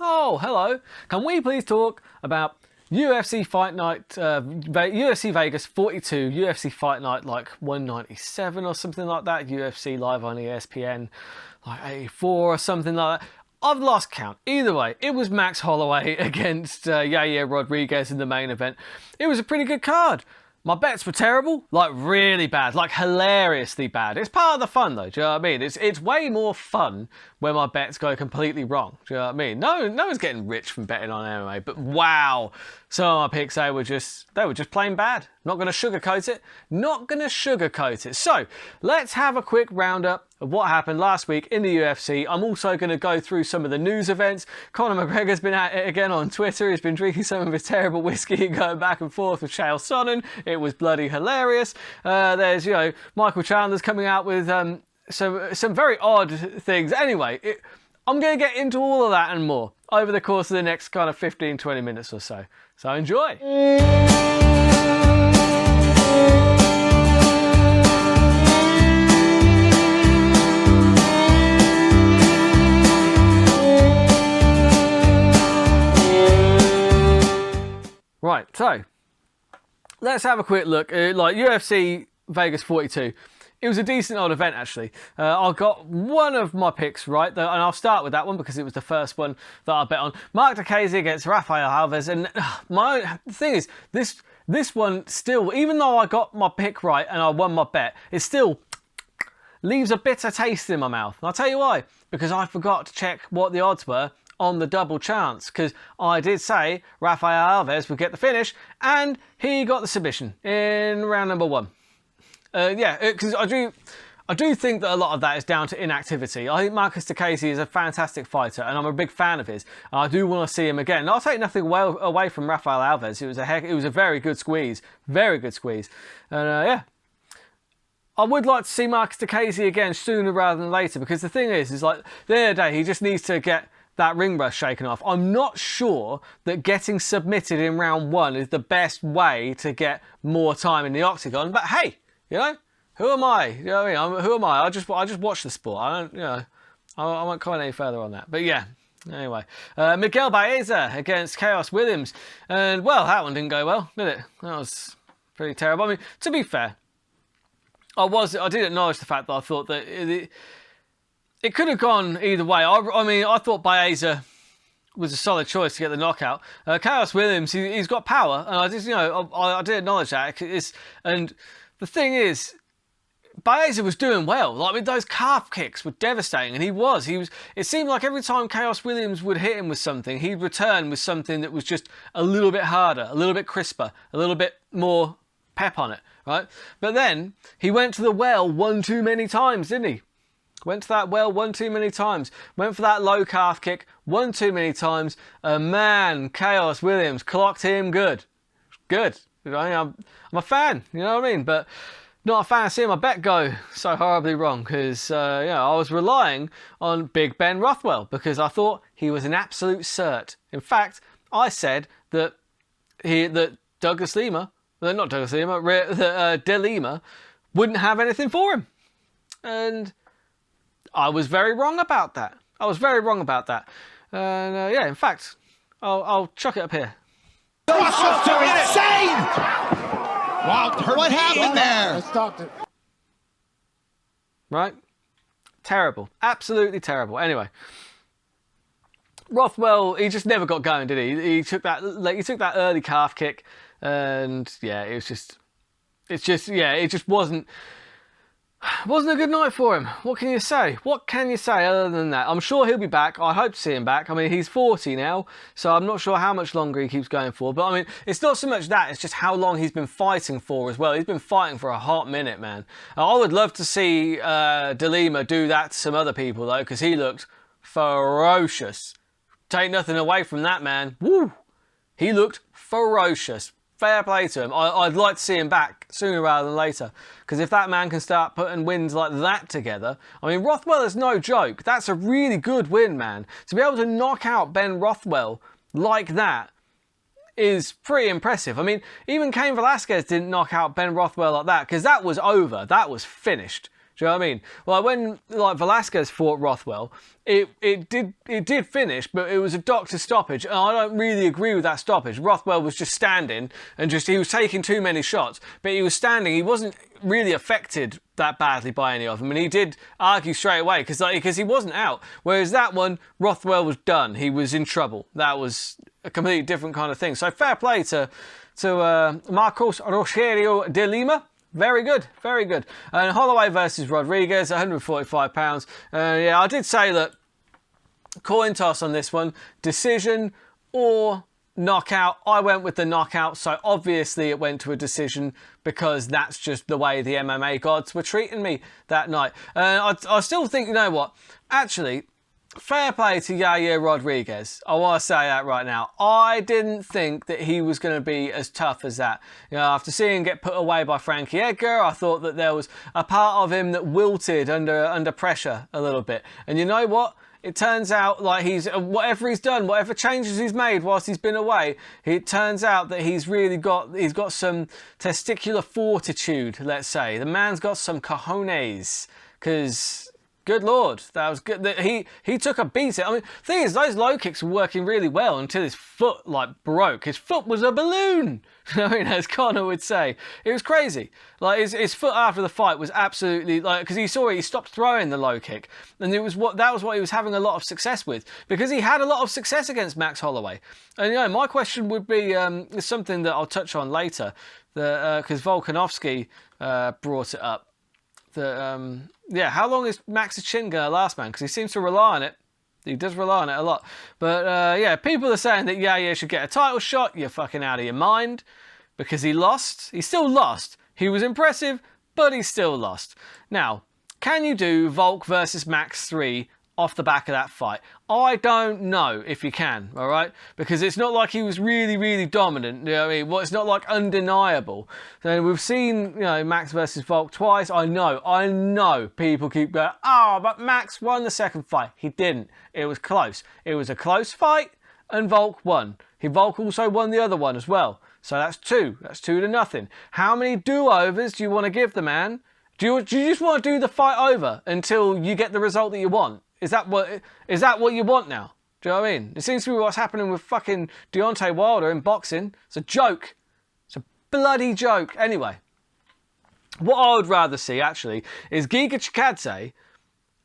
Oh, hello. Can we please talk about UFC Fight Night, UFC Vegas 42, UFC Fight Night like 197 or something like that, UFC live on ESPN like 84 or something like that. I've lost count. Either way, it was Max Holloway against Yair Rodriguez in the main event. It was a pretty good card. My bets were terrible, like really bad, like hilariously bad. It's part of the fun though, do you know what I mean? It's way more fun when my bets go completely wrong, do you know what I mean? No one's getting rich from betting on MMA, but wow, some of my picks, they were just plain bad. Not going to sugarcoat it, not going to sugarcoat it. So, let's have a quick roundup of what happened last week in the UFC. I'm also going to go through some of the news events. Conor McGregor's been at it again on Twitter. He's been drinking some of his terrible whiskey and going back and forth with Chael Sonnen. It was bloody hilarious. There's, Michael Chandler's coming out with some very odd things. Anyway, I'm going to get into all of that and more over the course of the next kind of 15-20 minutes or so. So enjoy. Right, so let's have a quick look. Like UFC Vegas 42. It was a decent old event, actually. I got one of my picks right, and I'll start with that one because it was the first one that I bet on. Mark Diakiese against Rafael Alves, and the thing is, this one still, even though I got my pick right and I won my bet, it still leaves a bitter taste in my mouth. And I'll tell you why. Because I forgot to check what the odds were on the double chance, because I did say Rafael Alves would get the finish, and he got the submission in round number 1. Because I do think that a lot of that is down to inactivity. I think Marcus Diakiese is a fantastic fighter, and I'm a big fan of his. I do want to see him again. And I'll take nothing away from Rafael Alves. It was a very good squeeze, and I would like to see Marcus Diakiese again sooner rather than later, because the thing is like the other day he just needs to get that ring rust shaken off. I'm not sure that getting submitted in round 1 is the best way to get more time in the octagon, but hey. Who am I? You know what I mean? Who am I? I just watch the sport. I won't comment any further on that. But yeah, anyway. Miguel Baeza against Chaos Williams. And, well, that one didn't go well, did it? That was pretty terrible. I mean, to be fair, I did acknowledge the fact that I thought that it could have gone either way. I thought Baeza was a solid choice to get the knockout. Chaos Williams, he's got power. And I did acknowledge that. And the thing is, Baeza was doing well. Like, those calf kicks were devastating, and he was. It seemed like every time Chaos Williams would hit him with something, he'd return with something that was just a little bit harder, a little bit crisper, a little bit more pep on it, right? But then he went to the well one too many times, didn't he? Went to that well one too many times. Went for that low calf kick one too many times. And man, Chaos Williams clocked him good. Good. I'm a fan, you know what I mean? But not a fan of seeing my bet go so horribly wrong, because I was relying on Big Ben Rothwell because I thought he was an absolute cert. In fact, I said that De Lima wouldn't have anything for him. And I was very wrong about that. And in fact, I'll chuck it up here. Russians are insane! What happened there? I stopped it. Right? Terrible. Absolutely terrible. Anyway. Rothwell, he just never got going, did he? He took that early calf kick, and yeah, it just wasn't a good night for him. What can you say? Other than that? I'm sure he'll be back. I hope to see him back. I mean, he's 40 now, so I'm not sure how much longer he keeps going for. But I mean, it's not so much that, it's just how long he's been fighting for as well. He's been fighting for a hot minute, man. I would love to see De Lima do that to some other people, though, because he looked ferocious. Take nothing away from that, man. Woo! He looked ferocious. Fair play to him. I'd like to see him back sooner rather than later. Because if that man can start putting wins like that together... I mean, Rothwell is no joke. That's a really good win, man. To be able to knock out Ben Rothwell like that is pretty impressive. I mean, even Cain Velasquez didn't knock out Ben Rothwell like that, because that was over. That was finished. Do you know what I mean? Like when like Velasquez fought Rothwell, it did finish, but it was a doctor stoppage, and I don't really agree with that stoppage. Rothwell was just standing and he was taking too many shots, but he was standing. He wasn't really affected that badly by any of them, and he did argue straight away because he wasn't out. Whereas that one, Rothwell was done. He was in trouble. That was a completely different kind of thing. So fair play to Marcos Rogerio de Lima. Very good, very good. And Holloway versus Rodriguez, £145. Yeah, I did say that coin toss on this one, decision or knockout. I went with the knockout, so obviously it went to a decision because that's just the way the MMA gods were treating me that night. I still think, you know what, actually, fair play to Yair Rodriguez. I want to say that right now. I didn't think that he was going to be as tough as that. You know, after seeing him get put away by Frankie Edgar, I thought that there was a part of him that wilted under pressure a little bit. And you know what? It turns out like whatever he's done, whatever changes he's made whilst he's been away, it turns out that he's got some testicular fortitude, let's say. The man's got some cojones, because good Lord, that was good. He took a beating. I mean, the thing is, those low kicks were working really well until his foot broke. His foot was a balloon. I mean, as Conor would say, it was crazy. Like his foot after the fight was absolutely because he saw it, he stopped throwing the low kick, and that was what he was having a lot of success with, because he had a lot of success against Max Holloway. And you know, my question would be something that I'll touch on later, because Volkanovski brought it up. Yeah, how long is Max's chin going to last, man? Because he seems to rely on it. He does rely on it a lot. But yeah, people are saying that Yair should get a title shot. You're fucking out of your mind. Because he lost. He still lost. He was impressive, but he still lost. Now, can you do Volk versus Max 3 off the back of that fight? I don't know if you can, all right? Because it's not like he was really, really dominant. You know what I mean? Well, it's not like undeniable. So we've seen, you know, Max versus Volk twice. I know people keep going, oh, but Max won the second fight. He didn't. It was close. It was a close fight, and Volk won. Volk also won the other one as well. So that's 2. That's 2-0. How many do-overs do you want to give the man? Do you just want to do the fight over until you get the result that you want? Is that what you want now? Do you know what I mean? It seems to be what's happening with fucking Deontay Wilder in boxing. It's a joke. It's a bloody joke. Anyway, what I would rather see, actually, is Giga Chikadze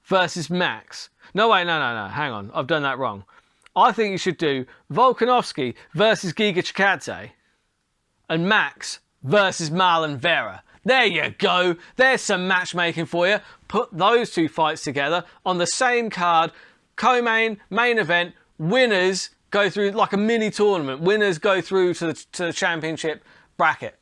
versus Max. No, wait, no. Hang on. I've done that wrong. I think you should do Volkanovski versus Giga Chikadze and Max versus Marlon Vera. There you go. There's some matchmaking for you. Put those 2 fights together on the same card. Co-main, main event. Winners go through like a mini tournament. Winners go through to the championship bracket.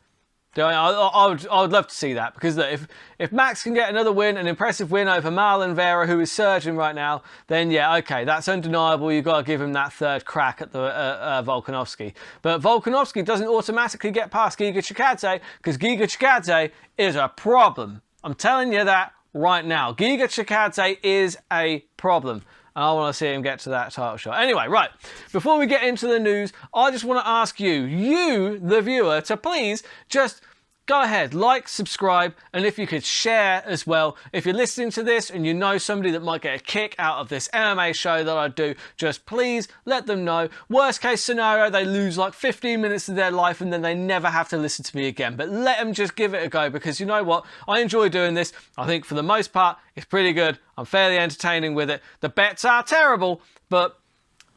I would love to see that, because look, if Max can get another win, an impressive win over Marlon Vera, who is surging right now, then yeah, okay, that's undeniable. You've got to give him that third crack at the Volkanovski. But Volkanovski doesn't automatically get past Giga Chikadze, because Giga Chikadze is a problem. I'm telling you that right now. Giga Chikadze is a problem. And I want to see him get to that title shot. Anyway, right, before we get into the news, I just want to ask you, the viewer, to please just go ahead, like, subscribe, and if you could share as well. If you're listening to this and you know somebody that might get a kick out of this MMA show that I do, just please let them know. Worst case scenario, they lose like 15 minutes of their life and then they never have to listen to me again. But let them just give it a go, because you know what? I enjoy doing this. I think for the most part, it's pretty good. I'm fairly entertaining with it. The bets are terrible, but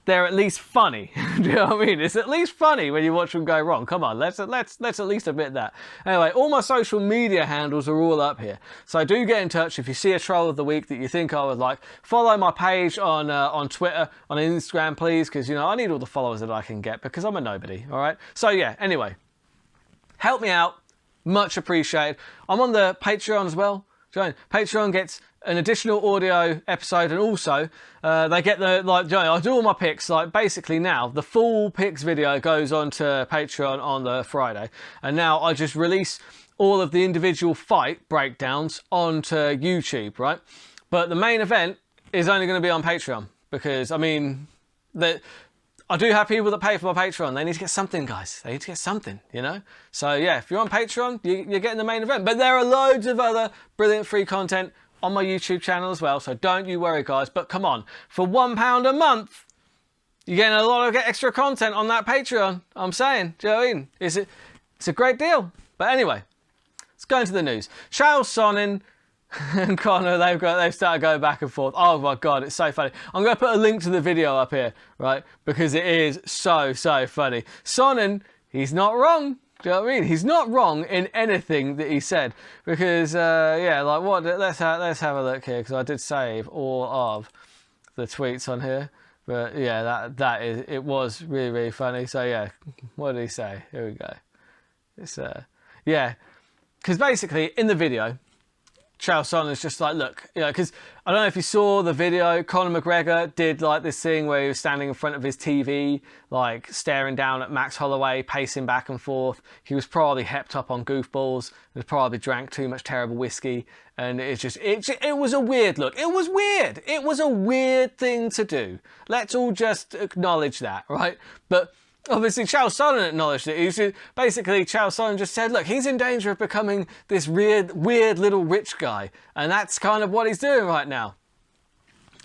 they're at least funny. Do you know what I mean? It's at least funny when you watch them go wrong. Come on, let's at least admit that. Anyway, all my social media handles are all up here. So do get in touch if you see a troll of the week that you think I would like. Follow my page on Twitter, on Instagram, please, because, you know, I need all the followers that I can get, because I'm a nobody, all right? So yeah, anyway, help me out. Much appreciated. I'm on the Patreon as well. Join. Patreon gets an additional audio episode, and also they get the, like, I do all my picks, like, basically now the full picks video goes on to Patreon on the Friday, and now I just release all of the individual fight breakdowns onto YouTube, right? But the main event is only going to be on Patreon, because I mean, I do have people that pay for my Patreon. They need to get something, guys. They need to get something, you know? So yeah, if you're on Patreon, you're getting the main event. But there are loads of other brilliant free content on my YouTube channel as well. So don't you worry, guys. But come on, for £1 a month, you're getting a lot of extra content on that Patreon. I'm saying, do you know what I mean? It's a great deal. But anyway, let's go into the news. Chael Sonnen and Conor, they've started going back and forth. Oh my God, it's so funny. I'm going to put a link to the video up here, right? Because it is so funny. Sonnen, he's not wrong. Do you know what I mean? He's not wrong in anything that he said. Because, yeah, like what? Let's have a look here, because I did save all of the tweets on here. But yeah, it was really funny. So yeah, what did he say? Here we go. It's yeah, because basically in the video, Chael Sonnen's just like, look, you know, because I don't know if you saw the video, Conor McGregor did like this thing where he was standing in front of his TV, like staring down at Max Holloway, pacing back and forth. He was probably hepped up on goofballs, had probably drank too much terrible whiskey, and it was a weird look. It was weird. It was a weird thing to do. Let's all just acknowledge that, right? But obviously, Chael Sonnen acknowledged it. Basically, Chael Sonnen just said, look, he's in danger of becoming this weird little rich guy. And that's kind of what he's doing right now.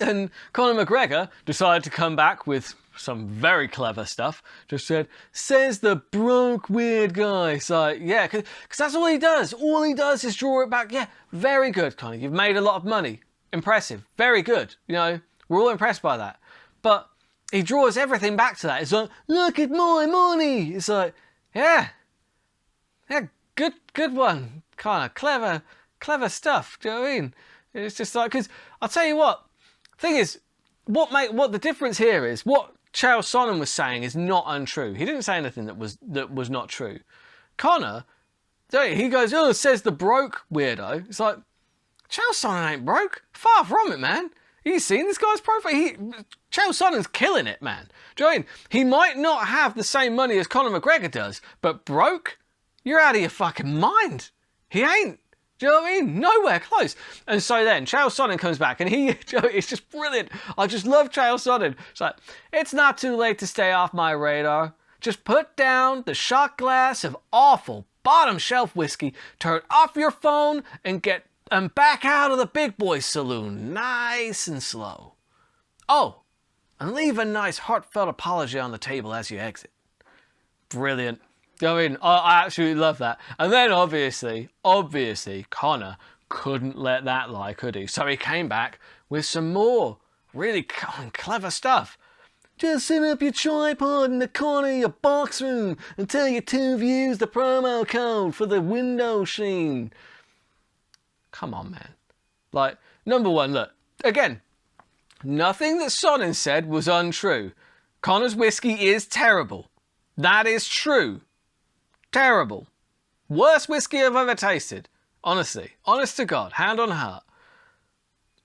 And Conor McGregor decided to come back with some very clever stuff. Just says the broke weird guy. So, yeah, because that's all he does. All he does is draw it back. Yeah, very good, Conor. You've made a lot of money. Impressive. Very good. You know, we're all impressed by that. But he draws everything back to that. It's like, look at my money. It's like, yeah, good one. Kind of clever stuff. Do you know what I mean? It's just like, because I'll tell you what, thing is, what the difference here is, what Chael Sonnen was saying is not untrue. He didn't say anything that was not true. Conor, he goes, oh, says the broke weirdo. It's like, Chael Sonnen ain't broke. Far from it, man. You seen this guy's profile? Chael Sonnen's killing it, man. Do you know what I mean? He might not have the same money as Conor McGregor does, but broke? You're out of your fucking mind. He ain't. Do you know what I mean? Nowhere close. And so then Chael Sonnen comes back and it's just brilliant. I just love Chael Sonnen. It's like, it's not too late to stay off my radar. Just put down the shot glass of awful bottom shelf whiskey, turn off your phone and back out of the big boy saloon, nice and slow. Oh, and leave a nice heartfelt apology on the table as you exit. Brilliant. I mean, I absolutely love that. And then obviously, Conor couldn't let that lie, could he? So he came back with some more really clever stuff. Just set up your tripod in the corner of your box room and tell your two views the promo code for the window sheen. Come on, man. Like, number one, look, again, nothing that Sonnen said was untrue. Conor's whiskey is terrible. That is true. Terrible. Worst whiskey I've ever tasted. Honestly. Honest to God. Hand on heart.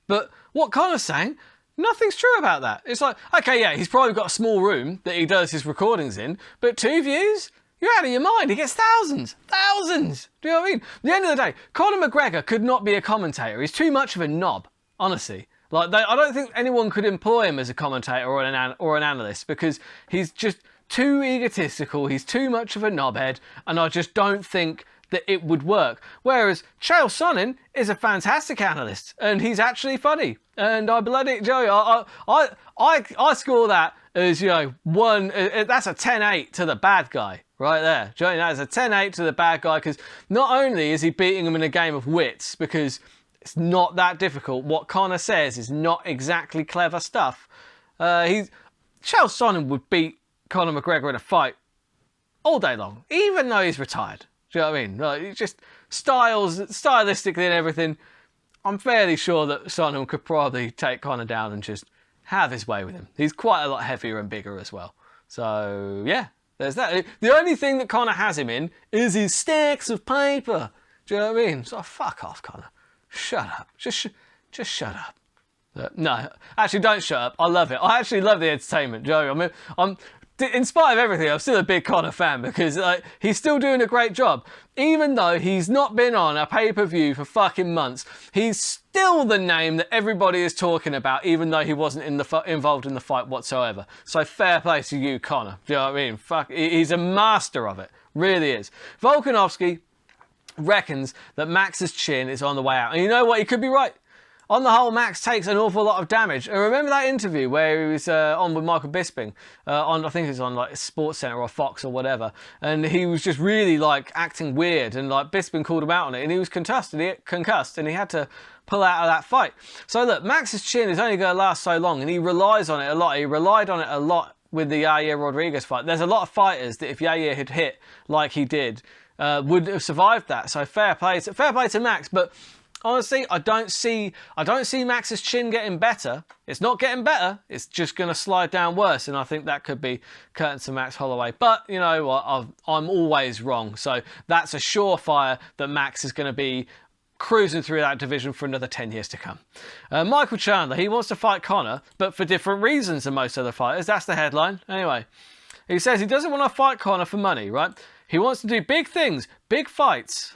But what Conor's saying, nothing's true about that. It's like, okay, yeah, he's probably got a small room that he does his recordings in, but 2 views? You're out of your mind. He gets thousands. Thousands. Do you know what I mean? At the end of the day, Conor McGregor could not be a commentator. He's too much of a knob, honestly. Like, I don't think anyone could employ him as a commentator or an analyst because he's just too egotistical. He's too much of a knobhead, and I just don't think that it would work. Whereas Chael Sonnen is a fantastic analyst, and he's actually funny. And I bloody Joey, I score that as, you know, that's a 10-8 to the bad guy. Right there. Joey, that is a 10-8 to the bad guy because not only is he beating him in a game of wits because it's not that difficult, what Conor says is not exactly clever stuff. Chael Sonnen would beat Conor McGregor in a fight all day long, even though he's retired. Do you know what I mean? Like, just stylistically and everything, I'm fairly sure that Sonnen could probably take Conor down and just have his way with him. He's quite a lot heavier and bigger as well. So, yeah. There's that. The only thing that Conor has him in is his stacks of paper. Do you know what I mean? So fuck off, Conor. Shut up. Just shut up. No, actually, don't shut up. I love it. I actually love the entertainment, Joey. I mean, in spite of everything, I'm still a big Conor fan because like he's still doing a great job. Even though he's not been on a pay-per-view for fucking months, he's still the name that everybody is talking about, even though he wasn't involved in the fight whatsoever. So fair play to you, Conor. Do you know what I mean? Fuck, he's a master of it. Really is. Volkanovski reckons that Max's chin is on the way out. And you know what? He could be right. On the whole, Max takes an awful lot of damage. And remember that interview where he was on with Michael Bisping? I think it was on like SportsCenter or Fox or whatever. And he was just really like acting weird. And like Bisping called him out on it. And he was concussed and he had to pull out of that fight. So look, Max's chin is only going to last so long. And he relies on it a lot. He relied on it a lot with the Yair Rodriguez fight. There's a lot of fighters that if Yair had hit like he did, would have survived that. So fair play to Max. But honestly, I don't see Max's chin getting better. It's not getting better. It's just going to slide down worse. And I think that could be curtains to Max Holloway. But you know what? I'm always wrong. So that's a surefire that Max is going to be cruising through that division for another 10 years to come. Michael Chandler, he wants to fight Conor, but for different reasons than most other fighters. That's the headline. Anyway, he says he doesn't want to fight Conor for money, right? He wants to do big things, big fights,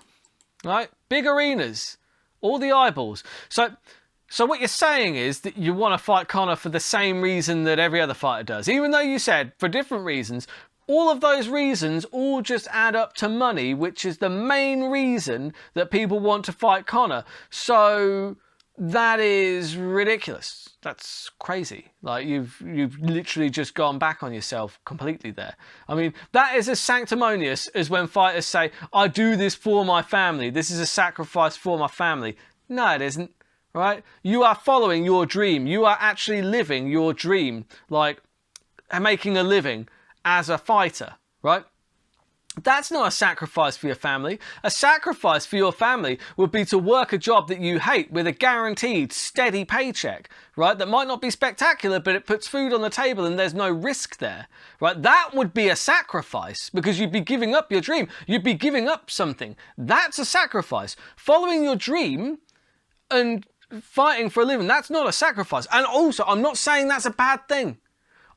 right? Big arenas. All the eyeballs. So what you're saying is that you want to fight Conor for the same reason that every other fighter does. Even though you said for different reasons, all of those reasons all just add up to money, which is the main reason that people want to fight Conor. So that is ridiculous. That's crazy. Like you've literally just gone back on yourself completely there. I mean, that is as sanctimonious as when fighters say, I do this for my family. This is a sacrifice for my family. No, it isn't, right? You are following your dream. You are actually living your dream, like making a living as a fighter, right? That's not a sacrifice for your family. A sacrifice for your family would be to work a job that you hate with a guaranteed steady paycheck, right? That might not be spectacular, but it puts food on the table and there's no risk there, right? That would be a sacrifice because you'd be giving up your dream. You'd be giving up something. That's a sacrifice. Following your dream and fighting for a living, that's not a sacrifice. And also, I'm not saying that's a bad thing.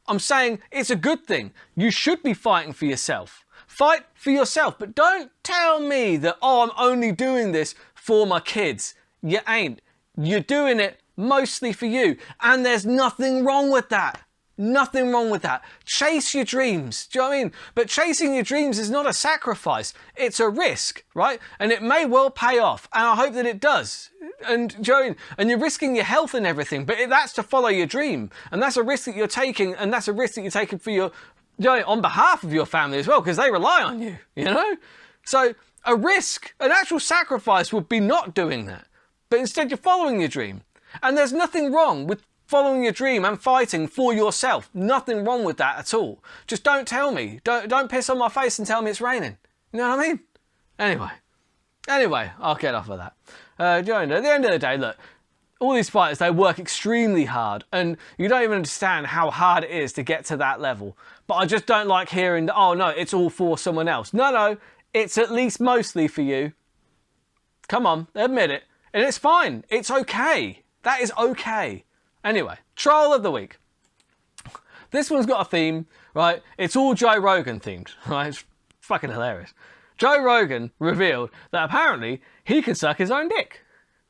I'm saying it's a good thing. You should be fighting for yourself. Fight for yourself, but don't tell me that, oh, I'm only doing this for my kids. You ain't. You're doing it mostly for you. And there's nothing wrong with that. Nothing wrong with that. Chase your dreams. Do you know what I mean? But chasing your dreams is not a sacrifice. It's a risk, right? And it may well pay off. And I hope that it does. And do you know what I mean? And you're risking your health and everything, but that's to follow your dream. And that's a risk that you're taking. And that's a risk that you're taking for your, on behalf of your family as well, because they rely on you, you know? So a risk, an actual sacrifice would be not doing that. But instead you're following your dream. And there's nothing wrong with following your dream and fighting for yourself. Nothing wrong with that at all. Just don't tell me. Don't piss on my face and tell me it's raining. You know what I mean? Anyway, I'll get off of that. At the end of the day, look, all these fighters, they work extremely hard, and you don't even understand how hard it is to get to that level. But I just don't like hearing that, oh no, it's all for someone else. No, it's at least mostly for you. Come on, admit it. And it's fine. It's okay. That is okay. Anyway, trial of the week. This one's got a theme, right? It's all Joe Rogan themed, right? It's fucking hilarious. Joe Rogan revealed that apparently he can suck his own dick.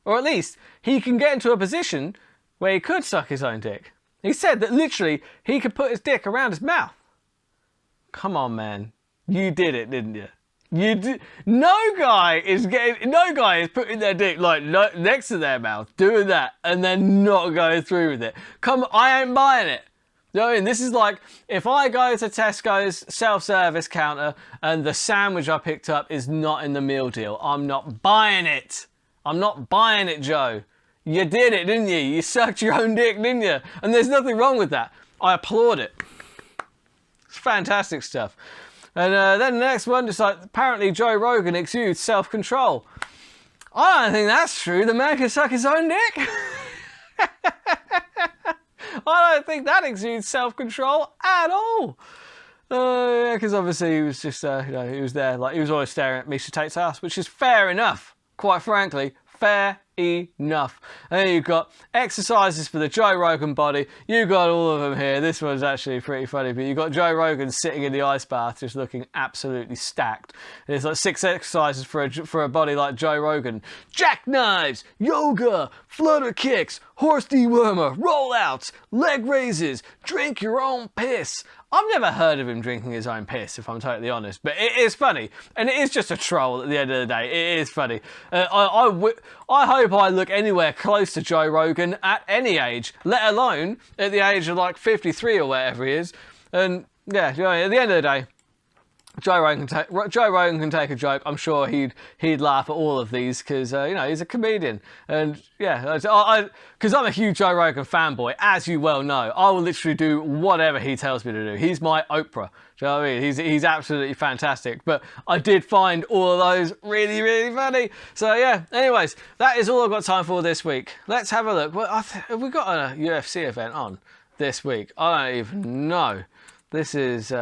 Or at least he can get into a position where he could suck his own dick. He said that literally he could put his dick around his mouth. Come on, man. You did it, didn't you? You did. No guy is putting their dick like next to their mouth, doing that, and then not going through with it. Come on, I ain't buying it. You know what I mean? This is like if I go to Tesco's self-service counter and the sandwich I picked up is not in the meal deal. I'm not buying it. I'm not buying it, Joe. You did it, didn't you? You sucked your own dick, didn't you? And there's nothing wrong with that. I applaud it. It's fantastic stuff. And then the next one, just like, apparently Joe Rogan exudes self-control. I don't think that's true. The man can suck his own dick. I don't think that exudes self-control at all. Yeah, because obviously he was just, he was there, like he was always staring at Misha Tate's ass, which is fair enough. Quite frankly, Fair enough. And then you've got exercises for the Joe Rogan body. You got all of them here. This one's actually pretty funny, but you've got Joe Rogan sitting in the ice bath just looking absolutely stacked. And it's like 6 exercises for a body like Joe Rogan. Jackknives, yoga, flutter kicks, horse dewormer, rollouts, leg raises, drink your own piss. I've never heard of him drinking his own piss, if I'm totally honest, but it is funny, and it is just a troll at the end of the day. It is funny. I hope I look anywhere close to Joe Rogan at any age, let alone at the age of like 53 or whatever he is. And yeah, you know, at the end of the day, Joe Rogan can take a joke. I'm sure he'd laugh at all of these because you know, he's a comedian, and yeah, because I'm a huge Joe Rogan fanboy, as you well know. I will literally do whatever he tells me to do. He's my Oprah. Do you know what I mean? He's absolutely fantastic. But I did find all of those really, really funny. So yeah. Anyways, that is all I've got time for this week. Let's have a look. Well, have we got a UFC event on this week? I don't even know. This is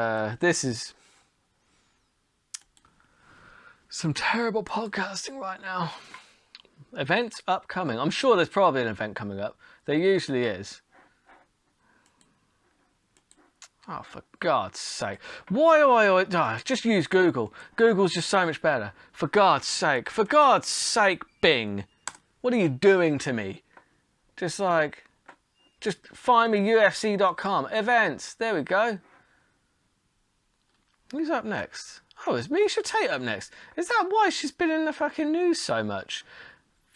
some terrible podcasting right now. Events upcoming. I'm sure there's probably an event coming up. There usually is. Oh, for God's sake. Why do I always... Oh, just use Google. Google's just so much better. For God's sake. For God's sake, Bing. What are you doing to me? Just find me UFC.com. Events. There we go. Who's up next? Oh, is Miesha Tate up next? Is that why she's been in the fucking news so much?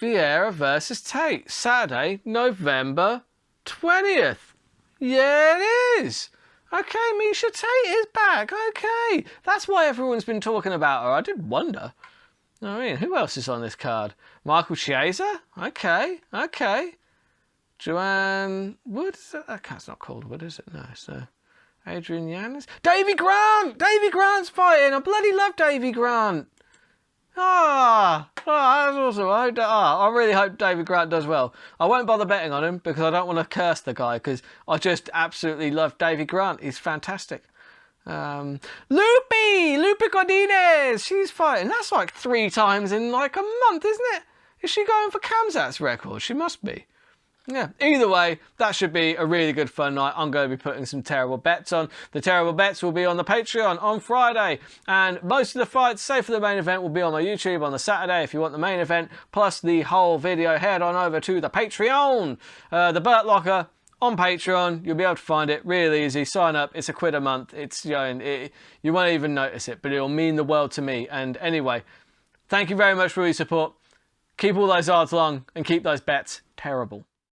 Vieira versus Tate. Saturday, November 20th. Yeah, it is. Okay, Miesha Tate is back. Okay. That's why everyone's been talking about her. I did wonder. I mean, who else is on this card? Michael Chiesa? Okay. Joanne Wood? That's not called Wood, is it? No, it's Adrian Yannis. Davy Grant! Davy Grant's fighting! I bloody love Davy Grant! That's awesome. I really hope Davy Grant does well. I won't bother betting on him because I don't want to curse the guy because I just absolutely love Davy Grant. He's fantastic. Lupe Godinez! She's fighting. That's like 3 times in like a month, isn't it? Is she going for Kamzat's record? She must be. Yeah, either way, that should be a really good fun night. I'm going to be putting some terrible bets on. The terrible bets will be on the Patreon on Friday. And most of the fights, save for the main event, will be on my YouTube on the Saturday. If you want the main event, plus the whole video, head on over to the Patreon. The Burt Locker on Patreon. You'll be able to find it really easy. Sign up. It's £1 a month. It's, you know, you won't even notice it, but it'll mean the world to me. And anyway, thank you very much for your support. Keep all those odds long and keep those bets terrible.